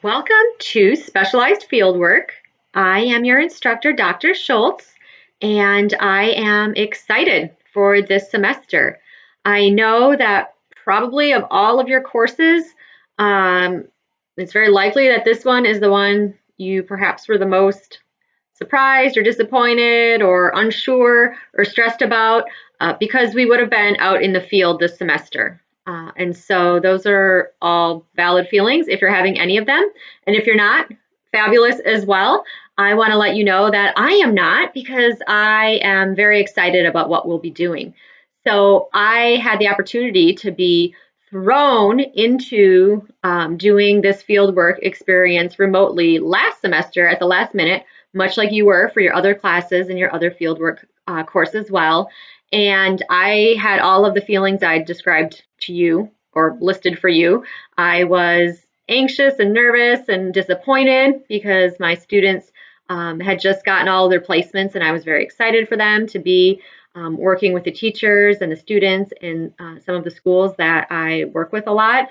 Welcome to Specialized Fieldwork. I am your instructor, Dr. Schultz, and I am excited for this semester. I know that probably of all of your courses, um, it's very likely that this one is the one you perhaps were the most surprised or disappointed or unsure or stressed about because we would have been out in the field this semester. And so those are all valid feelings if you're having any of them. And if you're not, fabulous as well. I want to let you know that I am not because I am very excited about what we'll be doing. So I had the opportunity to be thrown into doing this fieldwork experience remotely last semester at the last minute, much like you were for your other classes and your other fieldwork course as well. And I had all of the feelings I described to you or listed for you. I was anxious and nervous and disappointed because my students had just gotten all of their placements, and I was very excited for them to be working with the teachers and the students in some of the schools that I work with a lot.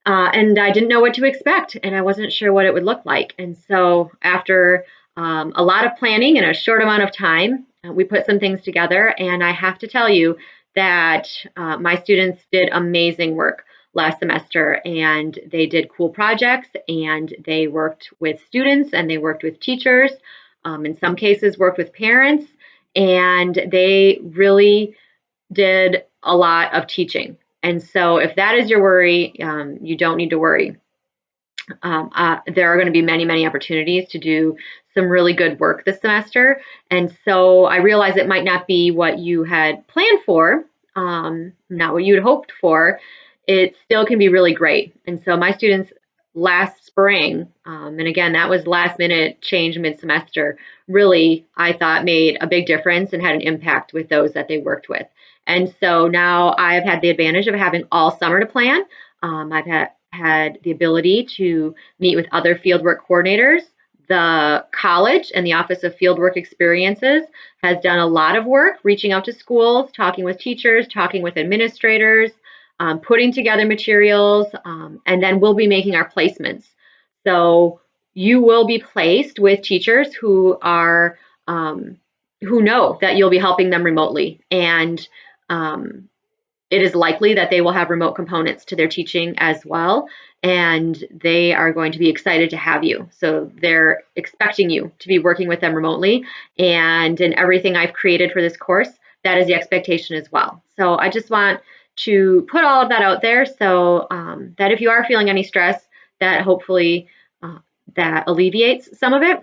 And I didn't know what to expect, and I wasn't sure what it would look like. And so, after a lot of planning in a short amount of time, we put some things together. And I have to tell you that my students did amazing work last semester, and they did cool projects, and they worked with students, and they worked with teachers, in some cases, worked with parents, and they really did a lot of teaching. And so, if that is your worry, you don't need to worry. There are going to be many, many opportunities to do some really good work this semester. And so I realize it might not be what you had planned for, not what you'd hoped for. It still can be really great. And so my students last spring, and again, that was last minute change mid semester, really, I thought made a big difference and had an impact with those that they worked with. And so now I've had the advantage of having all summer to plan. I've had the ability to meet with other fieldwork coordinators. The college and the Office of Fieldwork Experiences has done a lot of work reaching out to schools, talking with teachers, talking with administrators, putting together materials, and then we'll be making our placements. So you will be placed with teachers who know that you'll be helping them remotely, and it is likely that they will have remote components to their teaching as well, and they are going to be excited to have you. So they're expecting you to be working with them remotely, and in everything I've created for this course, that is the expectation as well. So I just want to put all of that out there so that if you are feeling any stress, that hopefully that alleviates some of it.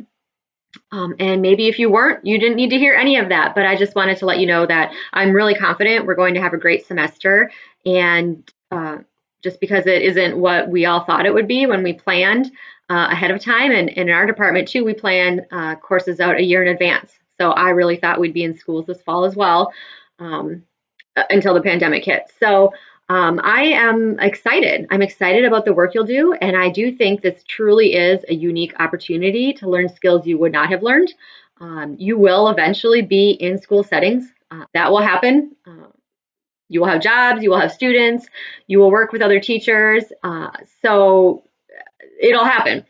And maybe if you weren't, you didn't need to hear any of that. But I just wanted to let you know that I'm really confident we're going to have a great semester. And just because it isn't what we all thought it would be when we planned ahead of time, and in our department too, we plan courses out a year in advance. So I really thought we'd be in schools this fall as well, until the pandemic hit. So I am excited. I'm excited about the work you'll do, and I do think this truly is a unique opportunity to learn skills you would not have learned. You will eventually be in school settings. That will happen. You will have jobs, you will have students, you will work with other teachers. So it'll happen.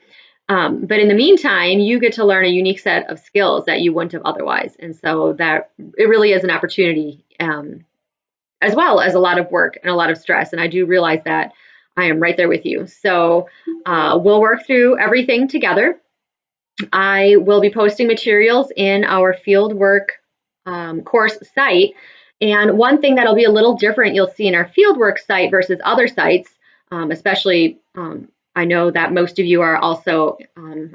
But in the meantime, you get to learn a unique set of skills that you wouldn't have otherwise. And so that it really is an opportunity. As well as a lot of work and a lot of stress. And I do realize that I am right there with you. So we'll work through everything together. I will be posting materials in our fieldwork course site. And one thing that'll be a little different you'll see in our fieldwork site versus other sites, especially I know that most of you are also,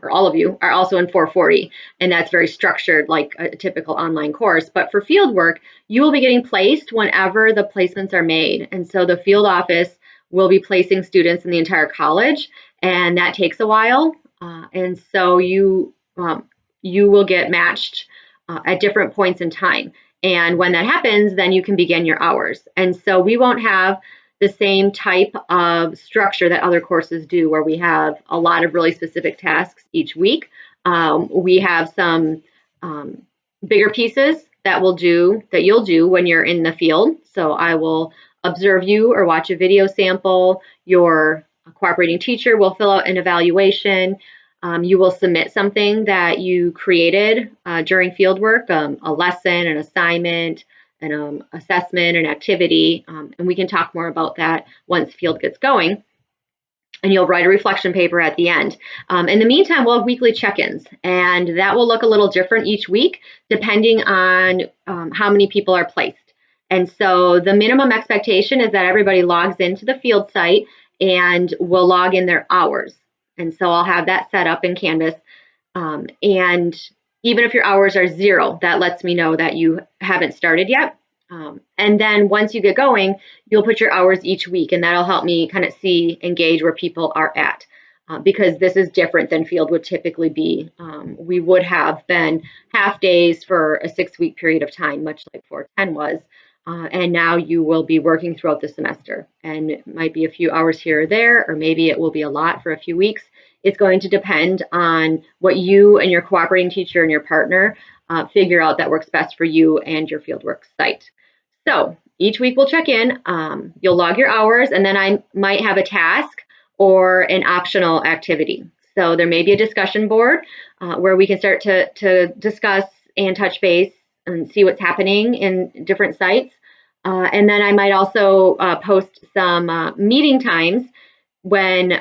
or all of you are also in 440, and that's very structured like a typical online course. But for fieldwork, you will be getting placed whenever the placements are made. And so the field office will be placing students in the entire college, and that takes a while. And so you will get matched at different points in time. And when that happens, then you can begin your hours. And so we won't have the same type of structure that other courses do, where we have a lot of really specific tasks each week. We have some bigger pieces that you'll do when you're in the field. So I will observe you or watch a video sample. Your A cooperating teacher will fill out an evaluation. You will submit something that you created during fieldwork, a lesson, an assignment, an assessment, an activity, and we can talk more about that once field gets going. And you'll write a reflection paper at the end. In the meantime, we'll have weekly check-ins, and that will look a little different each week depending on how many people are placed. And so the minimum expectation is that everybody logs into the field site and will log in their hours. And so I'll have that set up in Canvas. And even if your hours are 0, that lets me know that you haven't started yet. And then once you get going, you'll put your hours each week, and that'll help me kind of see and gauge where people are at. Because this is different than field would typically be. We would have been half days for a 6-week period of time, much like 410 was. And now you will be working throughout the semester, and it might be a few hours here or there, or maybe it will be a lot for a few weeks. It's going to depend on what you and your cooperating teacher and your partner figure out that works best for you and your fieldwork site. So each week we'll check in, you'll log your hours, and then I might have a task or an optional activity. So there may be a discussion board where we can start to discuss and touch base and see what's happening in different sites. And then I might also post some meeting times when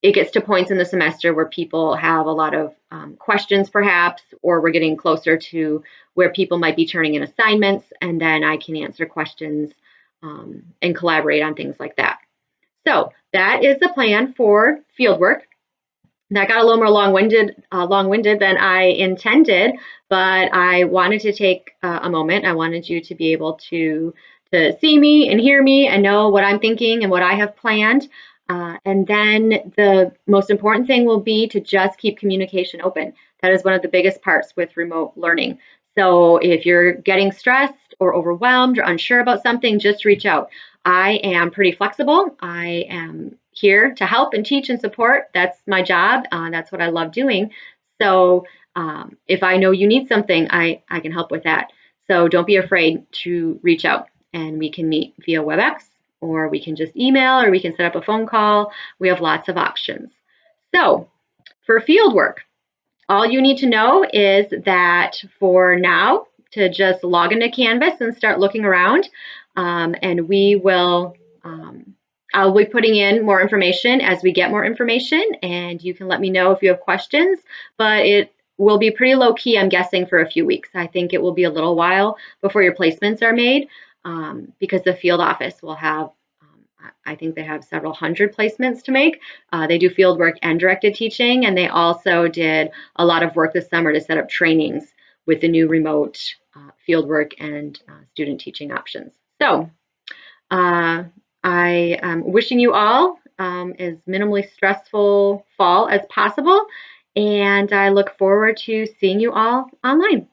it gets to points in the semester where people have a lot of questions perhaps, or we're getting closer to where people might be turning in assignments, and then I can answer questions and collaborate on things like that. So that is the plan for fieldwork. That got a little more long-winded than I intended, but I wanted to take a moment. I wanted you to be able to see me and hear me and know what I'm thinking and what I have planned. And then the most important thing will be to just keep communication open. That is one of the biggest parts with remote learning. So if you're getting stressed or overwhelmed or unsure about something, just reach out. I am pretty flexible. I am here to help and teach and support. That's my job. That's what I love doing. So if I know you need something, I can help with that. So don't be afraid to reach out, and we can meet via WebEx, or we can just email, or we can set up a phone call. We have lots of options. So for fieldwork, all you need to know is that for now, to just log into Canvas and start looking around, and we will, I'll be putting in more information as we get more information, and you can let me know if you have questions, but it will be pretty low key, I'm guessing, for a few weeks. I think it will be a little while before your placements are made, because the field office will have, I think they have several hundred placements to make. They do field work and directed teaching, and they also did a lot of work this summer to set up trainings with the new remote field work and student teaching options. So I am wishing you all as minimally stressful fall as possible, and I look forward to seeing you all online.